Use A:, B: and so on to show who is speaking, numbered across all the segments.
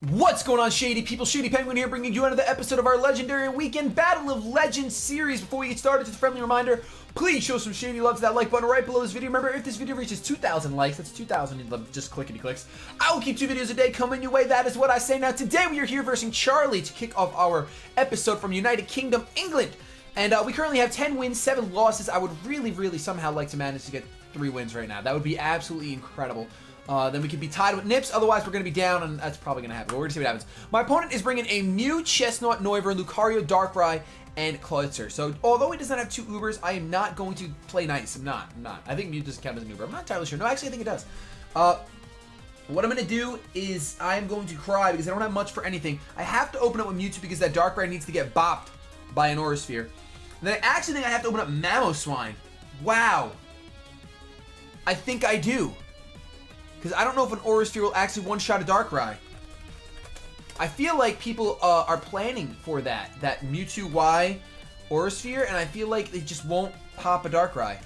A: What's going on, Shady people? ShadyPenguinn here, bringing you another episode of our legendary weekend Battle of Legends series. Before we get started, just a friendly reminder, please show some shady love to that like button right below this video. Remember, if this video reaches 2,000 likes, that's 2,000 just clickety clicks, I will keep 2 videos a day coming your way. That is what I say. Now, today we are here versing Charlie to kick off our episode from United Kingdom, England. And we currently have 10 wins, 7 losses. I would really somehow like to manage to get 3 wins right now. That would be absolutely incredible. Then we could be tied with Nips, otherwise we're going to be down, and that's probably going to happen. We're going to see what happens. My opponent is bringing a Mew, Chestnut, Noivern, Lucario, Darkrai, and Klutzer. So, although he does not have 2 Ubers, I am not going to play nice. I'm not. I think Mew doesn't count as an Uber. I'm not entirely sure. No, actually, I think it does. What I'm going to do is I am going to cry because I don't have much for anything. I have to open up with Mewtwo because that Darkrai needs to get bopped by an Aura Sphere. And then I actually think I have to open up Mamoswine. Wow. I think I do. Because I don't know if an Aura Sphere will actually one-shot a Darkrai. I feel like people are planning for that Mewtwo Y Aura Sphere, and I feel like they just won't pop a Darkrai.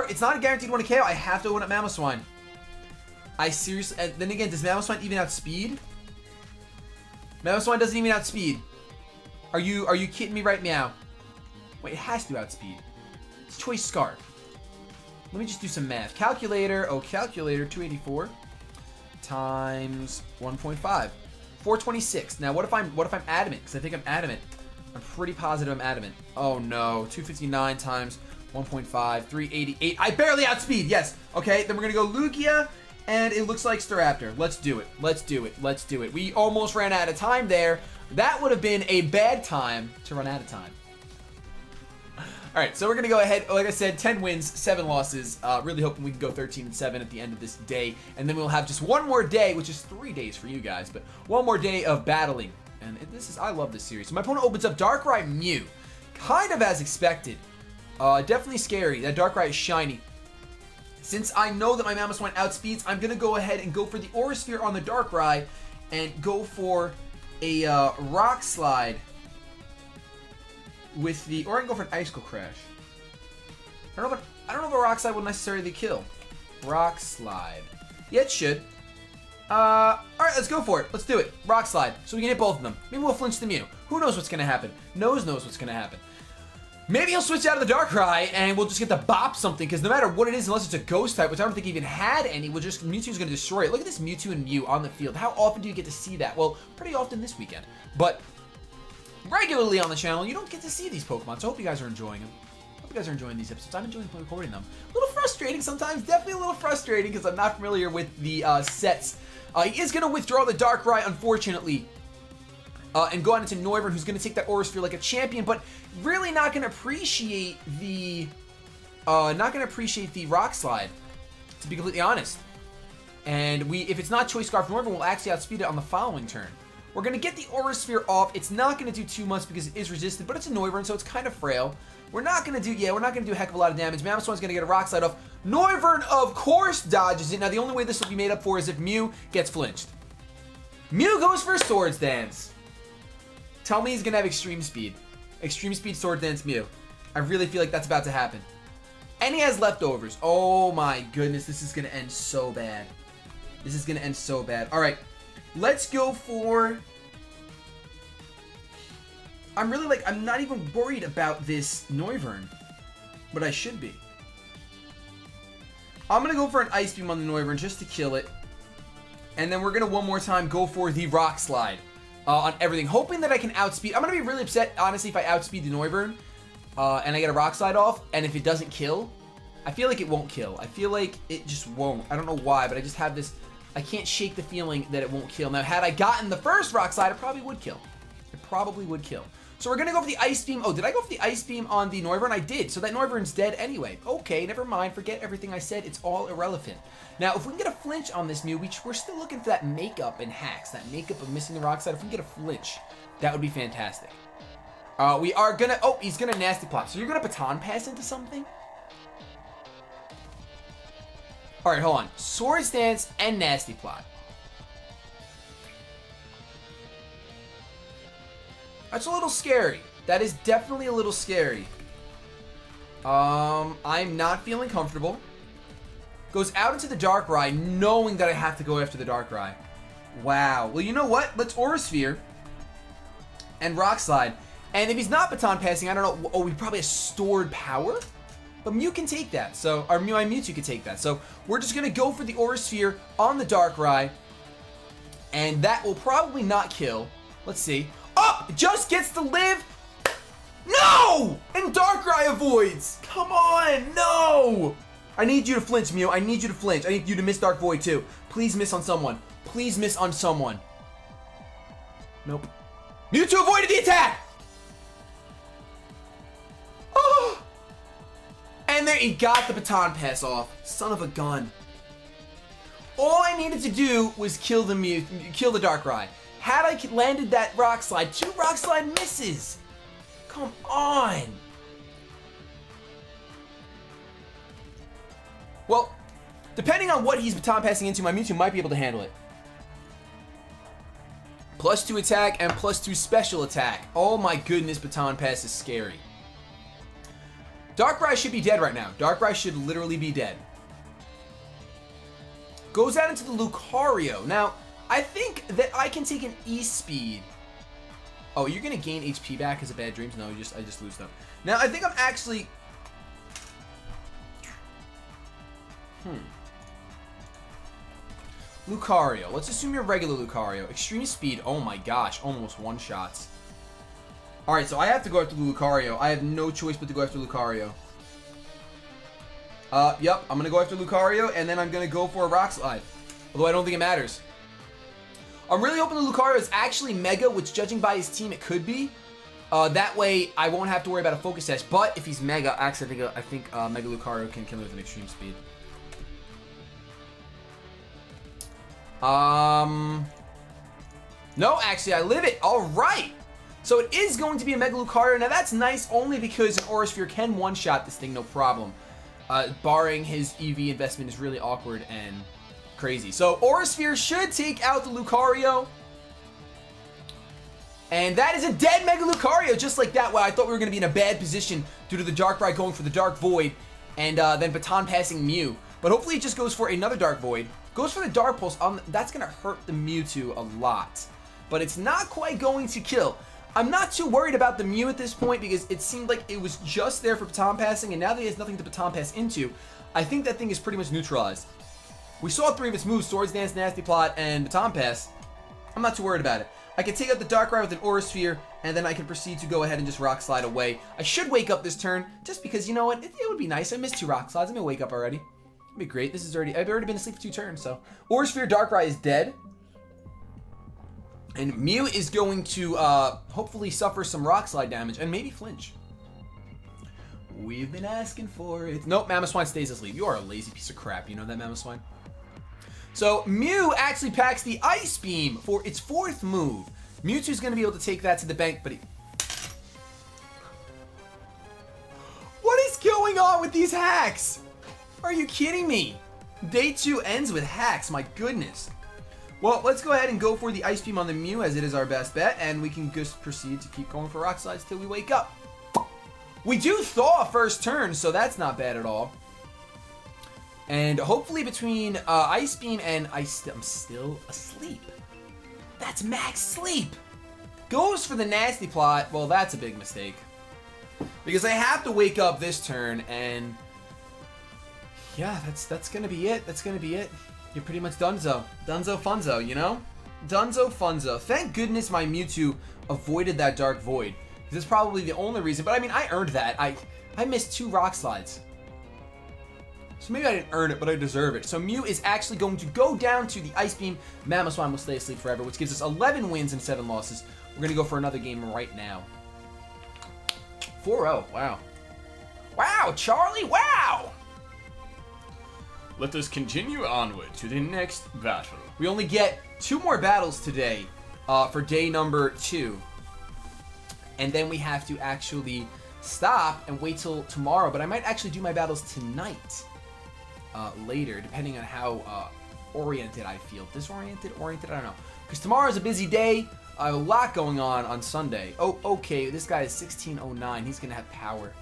A: It's not a guaranteed 1 KO. I have to open up Mamoswine. I seriously... And then again, does Mamoswine even outspeed? Mamoswine doesn't even outspeed. Are you kidding me right now? Wait, it has to outspeed. It's Choice Scarf. Let me just do some math. Calculator, calculator, 284 times 1.5. 426. Now, what if I'm adamant? Because I think I'm adamant. I'm pretty positive I'm adamant. Oh no, 259 times 1.5, 388. I barely outspeed, yes. Okay, then we're gonna go Lugia, and it looks like Staraptor. Let's do it. Let's do it. Let's do it. We almost ran out of time there. That would have been a bad time to run out of time. Alright, so we're going to go ahead, like I said, 10 wins, 7 losses. Really hoping we can go 13-7 at the end of this day. And then we'll have just one more day, which is 3 days for you guys, but one more day of battling. And I love this series. So my opponent opens up Darkrai Mew. Kind of as expected. Definitely scary. That Darkrai is shiny. Since I know that my Mamoswine outspeeds, I'm going to go ahead and go for the Aura Sphere on the Darkrai and go for a Rock Slide. With the, or I can go for an Icicle Crash. I don't know if a Rock Slide will necessarily kill. Rock Slide. Yeah, it should. Alright, let's go for it. Let's do it. Rock Slide. So we can hit both of them. Maybe we'll flinch the Mew. Who knows what's going to happen? Knows what's going to happen. Maybe he'll switch out of the Darkrai and we'll just get to bop something. Because no matter what it is, unless it's a Ghost type, which I don't think he even had any, Mewtwo's going to destroy it. Look at this Mewtwo and Mew on the field. How often do you get to see that? Well, pretty often this weekend. But regularly on the channel, you don't get to see these Pokemon, so I hope you guys are enjoying them. I hope you guys are enjoying these episodes. I'm enjoying recording them. A little frustrating sometimes, definitely a little frustrating because I'm not familiar with the sets. He is going to withdraw the Darkrai, unfortunately, and go on into Noivern, who's going to take that Aura Sphere like a champion, but really not going to appreciate the Rock Slide, to be completely honest. And if it's not Choice Scarf Noivern, we'll actually outspeed it on the following turn. We're going to get the Aura Sphere off. It's not going to do too much because it is resistant, but it's a Noivern, so it's kind of frail. We're not going to do a heck of a lot of damage. Mamoswine's going to get a Rock Slide off. Noivern, of course, dodges it. Now, the only way this will be made up for is if Mew gets flinched. Mew goes for Swords Dance. Tell me he's going to have Extreme Speed. Extreme Speed Sword Dance Mew. I really feel like that's about to happen. And he has leftovers. Oh my goodness, this is going to end so bad. This is going to end so bad. All right. Let's go for... I'm not even worried about this Noivern, but I should be. I'm going to go for an Ice Beam on the Noivern just to kill it. And then we're going to one more time go for the Rock Slide on everything, hoping that I can outspeed. I'm going to be really upset, honestly, if I outspeed the Noivern and I get a Rock Slide off, and if it doesn't kill. I feel like it won't kill. I feel like it just won't. I don't know why, but I just have this... I can't shake the feeling that it won't kill. Now, had I gotten the first Rock Slide, it probably would kill. It probably would kill. So we're going to go for the Ice Beam. Oh, did I go for the Ice Beam on the Noivern? I did. So that Noivern's dead anyway. Okay, never mind. Forget everything I said. It's all irrelevant. Now, if we can get a flinch on this Mew, we're still looking for that makeup and hacks. That makeup of missing the Rock Slide. If we can get a flinch, that would be fantastic. We are going to... Oh, he's going to Nasty Plot. So you're going to Baton Pass into something? Alright, hold on. Swords Dance and Nasty Plot. That's a little scary. That is definitely a little scary. I'm not feeling comfortable. Goes out into the Darkrai, knowing that I have to go after the Darkrai. Wow. Well, you know what? Let's Aura Sphere and Rock Slide. And if he's not baton passing, I don't know. Oh, he probably has stored power? But Mew can take that. So, or my Mewtwo can take that. So, we're just going to go for the Aura Sphere on the Darkrai. And that will probably not kill. Let's see. Oh! It just gets to live. No! And Darkrai avoids. Come on. No! I need you to flinch, Mew. I need you to flinch. I need you to miss Dark Void, too. Please miss on someone. Please miss on someone. Nope. Mewtwo avoided the attack! Oh! And there he got the baton pass off. Son of a gun. All I needed to do was kill the Darkrai. Had I landed that Rock Slide, 2 Rock Slide misses. Come on. Well, depending on what he's baton passing into, my Mewtwo might be able to handle it. +2 attack and +2 special attack. Oh my goodness, baton pass is scary. Darkrai should be dead right now. Darkrai should literally be dead. Goes out into the Lucario. Now, I think that I can take an E-Speed. Oh, you're going to gain HP back as a bad dreams? No, I just lose them. Now, I think I'm actually... Lucario. Let's assume you're regular Lucario. Extreme Speed. Oh my gosh. Almost one-shots. Alright, so I have to go after Lucario. I have no choice but to go after Lucario. Yep. I'm going to go after Lucario, and then I'm going to go for a Rock Slide. Although I don't think it matters. I'm really hoping the Lucario is actually Mega, which judging by his team, it could be. That way, I won't have to worry about a Focus Sash. But if he's Mega, actually, I think Mega Lucario can kill him with an Extreme Speed. No, actually, I live it. All right. So it is going to be a Mega Lucario. Now, that's nice only because an Aura Sphere can one-shot this thing, no problem. Barring his EV investment is really awkward and crazy. So Aura Sphere should take out the Lucario. And that is a dead Mega Lucario, just like that. Wow, I thought we were going to be in a bad position due to the Darkrai going for the Dark Void and then baton passing Mew. But hopefully it just goes for another Dark Void. Goes for the Dark Pulse. That's going to hurt the Mewtwo a lot. But it's not quite going to kill. I'm not too worried about the Mew at this point because it seemed like it was just there for baton passing, and now that he has nothing to baton pass into, I think that thing is pretty much neutralized. We saw 3 of its moves, Swords Dance, Nasty Plot, and baton pass. I'm not too worried about it. I can take out the Darkrai with an Aura Sphere, and then I can proceed to go ahead and just Rock Slide away. I should wake up this turn, just because, you know what, it would be nice. I missed 2 Rock Slides. I'm going to wake up already. It'd be great. I've already been asleep for 2 turns, so. Aura Sphere Darkrai is dead. And Mew is going to hopefully suffer some Rock Slide damage and maybe flinch. We've been asking for it. Nope, Mamoswine stays asleep. You are a lazy piece of crap. You know that, Mamoswine? So Mew actually packs the Ice Beam for its 4th move. Mewtwo's going to be able to take that to the bank, but he... What is going on with these hacks? Are you kidding me? Day 2 ends with hacks. My goodness. Well, let's go ahead and go for the Ice Beam on the Mew, as it is our best bet, and we can just proceed to keep going for Rock Slides till we wake up. We do Thaw first turn, so that's not bad at all. And hopefully between Ice Beam and I'm still asleep. That's max sleep. Goes for the Nasty Plot. Well, that's a big mistake. Because I have to wake up this turn, and... yeah, that's going to be it. That's going to be it. You're pretty much donezo. Dunzo funzo, you know? Dunzo funzo. Thank goodness my Mewtwo avoided that Dark Void. This is probably the only reason. But I mean, I earned that. I missed 2 Rock Slides. So maybe I didn't earn it, but I deserve it. So Mew is actually going to go down to the Ice Beam. Mamoswine will stay asleep forever, which gives us 11 wins and 7 losses. We're going to go for another game right now. 4-0. Wow. Wow, Charlie. Wow.
B: Let us continue onward to the next battle.
A: We only get 2 more battles today for day number 2. And then we have to actually stop and wait till tomorrow. But I might actually do my battles tonight. Later, depending on how oriented I feel. Disoriented? Oriented? I don't know. Because tomorrow's a busy day. I have a lot going on Sunday. Oh, okay. This guy is 1609. He's going to have power.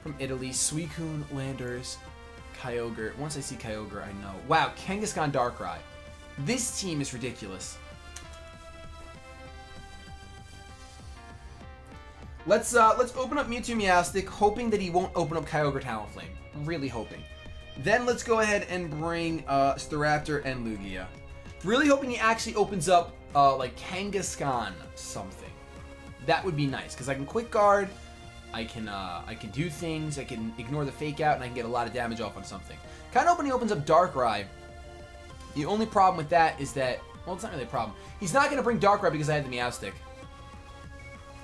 A: From Italy. Suicune, Landers, Kyogre. Once I see Kyogre, I know. Wow, Kangaskhan Darkrai. This team is ridiculous. Let's open up Mewtwo Meowstic, hoping that he won't open up Kyogre Talonflame. Really hoping. Then let's go ahead and bring Staraptor and Lugia. Really hoping he actually opens up like Kangaskhan something. That would be nice, because I can Quick Guard, I can do things, I can ignore the Fake Out, and I can get a lot of damage off on something. Kind of hoping he opens up Darkrai. The only problem with that is that, well, it's not really a problem. He's not going to bring Darkrai because I have the Meowstic.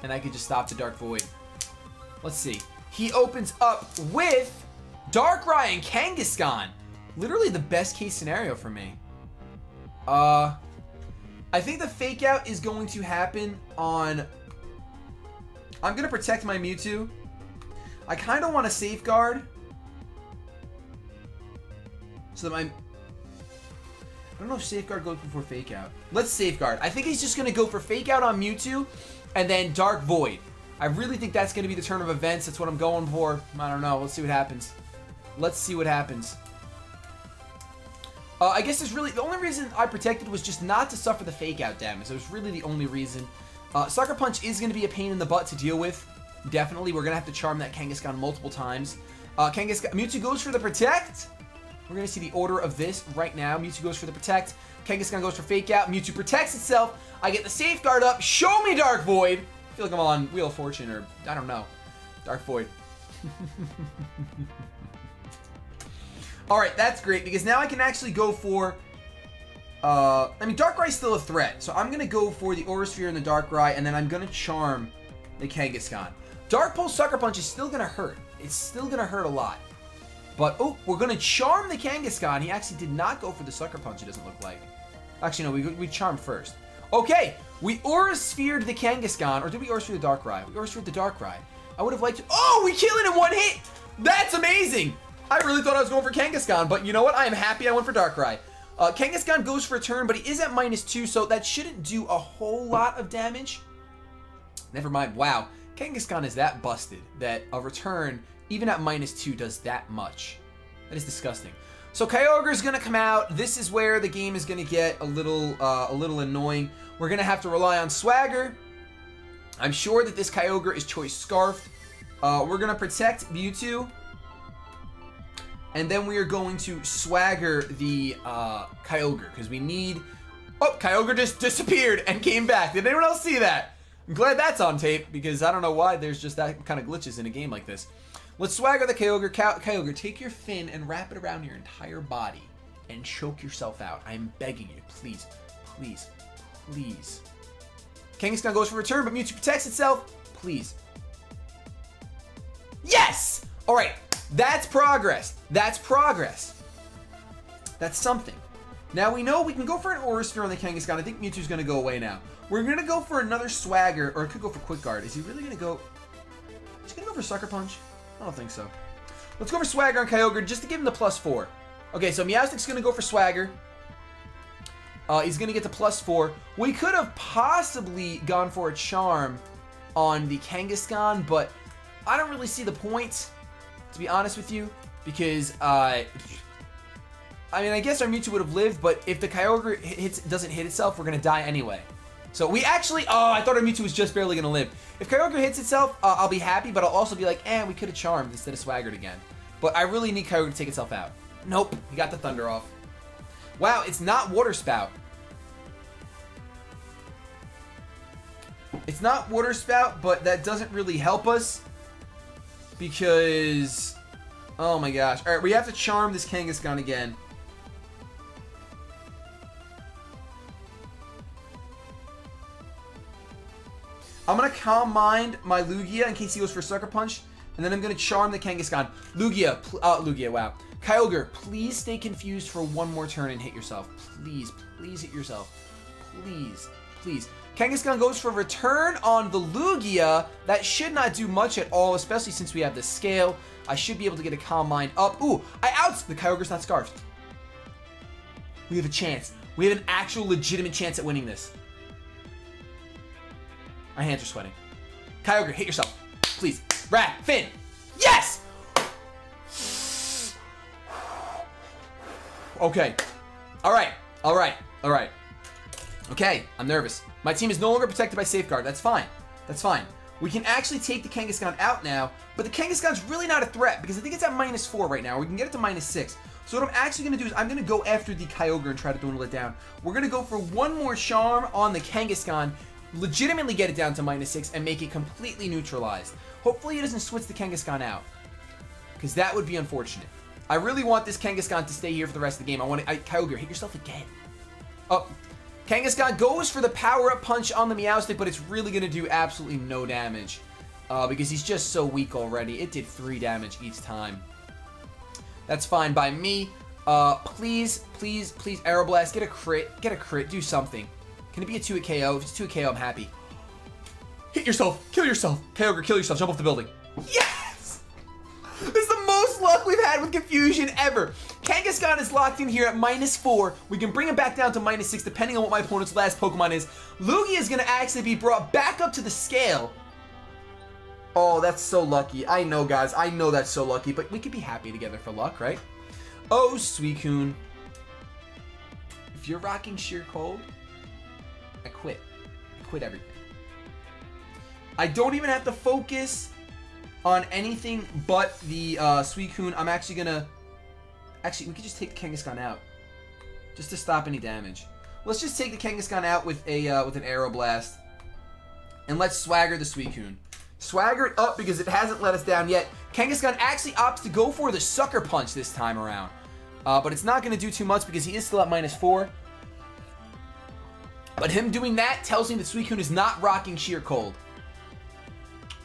A: And I could just stop the Dark Void. Let's see. He opens up with Darkrai and Kangaskhan. Literally the best case scenario for me. I think the Fake Out is going to happen on... I'm going to protect my Mewtwo. I kind of want to Safeguard. So that my... I don't know if Safeguard goes before Fake Out. Let's Safeguard. I think he's just going to go for Fake Out on Mewtwo and then Dark Void. I really think that's going to be the turn of events. That's what I'm going for. I don't know. Let's see what happens. Let's see what happens. I guess there's really... The only reason I protected was just not to suffer the Fake Out damage. That was really the only reason. Sucker Punch is going to be a pain in the butt to deal with. Definitely. We're going to have to charm that Kangaskhan multiple times. Mewtwo goes for the Protect. We're going to see the order of this right now. Mewtwo goes for the Protect. Kangaskhan goes for Fake Out. Mewtwo protects itself. I get the Safeguard up. Show me Dark Void. I feel like I'm on Wheel of Fortune or, I don't know. Dark Void. Alright, that's great because now I can actually go for... I mean, Darkrai's still a threat. So I'm going to go for the Aura Sphere and the Darkrai, and then I'm going to charm the Kangaskhan. Dark Pulse Sucker Punch is still going to hurt. It's still going to hurt a lot. But, oh, we're going to charm the Kangaskhan. He actually did not go for the Sucker Punch, it doesn't look like. Actually, no, we charmed first. Okay, we Aura Sphered the Kangaskhan. Or did we Aura Sphere the Darkrai? We Aura Sphered the Darkrai. I would have liked to... Oh, we kill it in one hit! That's amazing! I really thought I was going for Kangaskhan, but you know what? I am happy I went for Darkrai. Kangaskhan goes for a turn, but he is at -2, so that shouldn't do a whole lot of damage. Never mind. Wow. Kangaskhan is that busted that a return, even at -2, does that much. That is disgusting. So Kyogre is going to come out. This is where the game is going to get a little annoying. We're going to have to rely on Swagger. I'm sure that this Kyogre is Choice Scarfed. We're going to protect Mewtwo. And then we are going to Swagger the Kyogre, because we need... Oh, Kyogre just disappeared and came back. Did anyone else see that? I'm glad that's on tape, because I don't know why there's just that kind of glitches in a game like this. Let's Swagger the Kyogre. Kyogre, take your fin and wrap it around your entire body and choke yourself out. I'm begging you. Please, please, please. Kangaskhan goes for return, but Mewtwo protects itself. Please. Yes! All right. That's progress. That's progress. That's something. Now we know we can go for an Aura Sphere on the Kangaskhan. I think Mewtwo's going to go away now. We're going to go for another Swagger, or it could go for Quick Guard. Is he really going to go... Is he going to go for Sucker Punch? I don't think so. Let's go for Swagger on Kyogre just to give him the +4. Okay, so Meowstic's going to go for Swagger. He's going to get the +4. We could have possibly gone for a Charm on the Kangaskhan, but I don't really see the point, to be honest with you, because, I mean, I guess our Mewtwo would have lived, but if the Kyogre doesn't hit itself, we're going to die anyway. So we actually, oh, I thought our Mewtwo was just barely going to live. If Kyogre hits itself, I'll be happy, but I'll also be like, we could have Charmed instead of Swaggered again. But I really need Kyogre to take itself out. Nope, he got the Thunder off. Wow, it's not Water Spout. It's not Water Spout, but that doesn't really help us. Because, oh my gosh. All right, we have to charm this Kangaskhan again. I'm going to Calm Mind my Lugia in case he goes for Sucker Punch. And then I'm going to charm the Kangaskhan. Lugia, wow. Kyogre, please stay confused for one more turn and hit yourself. Please, please hit yourself. Please, please. Kangaskhan goes for return on the Lugia. That should not do much at all, especially since we have the scale. I should be able to get a Calm Mind up. Ooh, the Kyogre's not scarfed. We have a chance. We have an actual legitimate chance at winning this. Our hands are sweating. Kyogre, hit yourself. Please. Rat, Finn. Yes! Okay. All right. All right. All right. Okay, I'm nervous. My team is no longer protected by safeguard. That's fine. That's fine. We can actually take the Kangaskhan out now, but the Kangaskhan's really not a threat because I think it's at -4 right now. We can get it to -6. So what I'm actually going to do is I'm going to go after the Kyogre and try to dwindle it down. We're going to go for one more charm on the Kangaskhan, legitimately get it down to -6 and make it completely neutralized. Hopefully it doesn't switch the Kangaskhan out, because that would be unfortunate. I really want this Kangaskhan to stay here for the rest of the game. Kyogre, hit yourself again. Oh, Kangaskhan goes for the power-up punch on the Meowstic, but it's really going to do absolutely no damage because he's just so weak already. It did 3 damage each time. That's fine by me. Please, please, please, Aeroblast, get a crit. Get a crit. Do something. Can it be a 2-hit KO? If it's a 2-hit KO, I'm happy. Hit yourself. Kill yourself. Kyogre, kill yourself. Jump off the building. Yes! This is the most luck we've had with Confusion ever. Kangaskhan is locked in here at -4. We can bring him back down to -6 depending on what my opponent's last Pokemon is. Lugia is going to actually be brought back up to the scale. Oh, that's so lucky. I know, guys. I know that's so lucky, but we could be happy together for luck, right? Oh, Suicune. If you're rocking Sheer Cold, I quit. I quit everything. I don't even have to focus on anything but the Suicune. I'm actually gonna... Actually, we could just take the Kangaskhan out, just to stop any damage. Let's just take the Kangaskhan out with an Aeroblast, and let's swagger the Suicune. Swagger it up because it hasn't let us down yet. Kangaskhan actually opts to go for the Sucker Punch this time around, but it's not going to do too much because he is still at -4. But him doing that tells me that Suicune is not rocking Sheer Cold.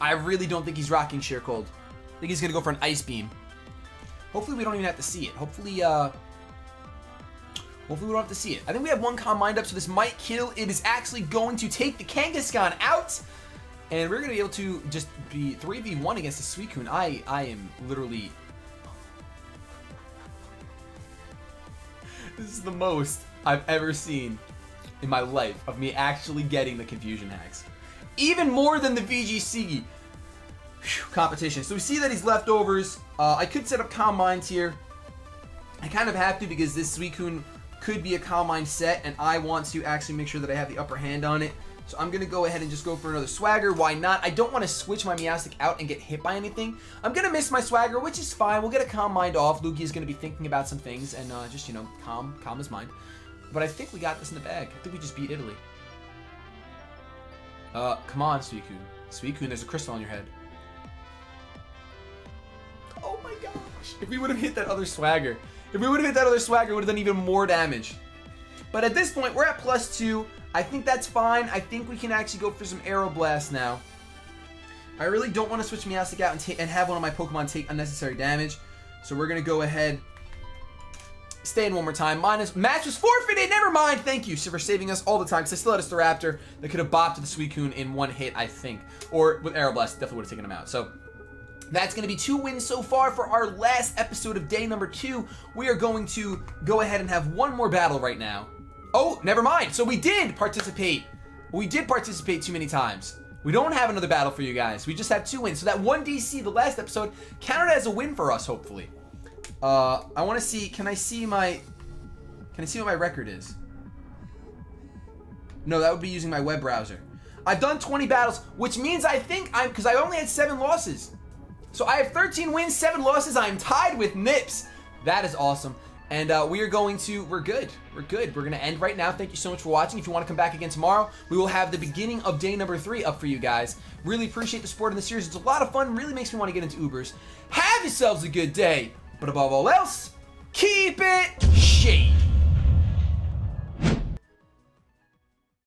A: I really don't think he's rocking Sheer Cold. I think he's going to go for an Ice Beam. Hopefully we don't even have to see it. Hopefully we don't have to see it. I think we have one Calm Mind up, so this might kill. It is actually going to take the Kangaskhan out. And we're going to be able to just be 3v1 against the Suicune. I am literally... This is the most I've ever seen in my life of me actually getting the Confusion hacks. Even more than the VGC competition. So we see that he's leftovers. I could set up Calm Minds here. I kind of have to because this Suicune could be a Calm Mind set, and I want to actually make sure that I have the upper hand on it. So I'm going to go ahead and just go for another Swagger. Why not? I don't want to switch my Meowstic out and get hit by anything. I'm going to miss my Swagger, which is fine. We'll get a Calm Mind off. Lugia is going to be thinking about some things and just, you know, calm his mind. But I think we got this in the bag. I think we just beat Italy. Come on, Suicune. Suicune, there's a crystal on your head. Oh my gosh. If we would have hit that other Swagger. If we would have hit that other Swagger, it would have done even more damage. But at this point, we're at +2. I think that's fine. I think we can actually go for some Aeroblast now. I really don't want to switch Meowstic out and have one of my Pokemon take unnecessary damage. So we're going to go ahead. Stay in one more time. Match was forfeited. Never mind. Thank you for saving us all the time. Because I still had a Staraptor that could have bopped to the Suicune in one hit, I think. Or with Aeroblast, definitely would have taken him out. So that's going to be 2 wins so far for our last episode of day number 2. We are going to go ahead and have one more battle right now. Oh, never mind. So we did participate. We did participate too many times. We don't have another battle for you guys. We just have 2 wins. So that 1 DC, the last episode, counted as a win for us, hopefully. I want to see, can I see what my record is? No, that would be using my web browser. I've done 20 battles, which means I think because I only had 7 losses. So I have 13 wins, 7 losses. I'm tied with Nips. That is awesome. And we're good. We're good. We're going to end right now. Thank you so much for watching. If you want to come back again tomorrow, we will have the beginning of day number 3 up for you guys. Really appreciate the support in the series. It's a lot of fun. Really makes me want to get into Ubers. Have yourselves a good day. But above all else, keep it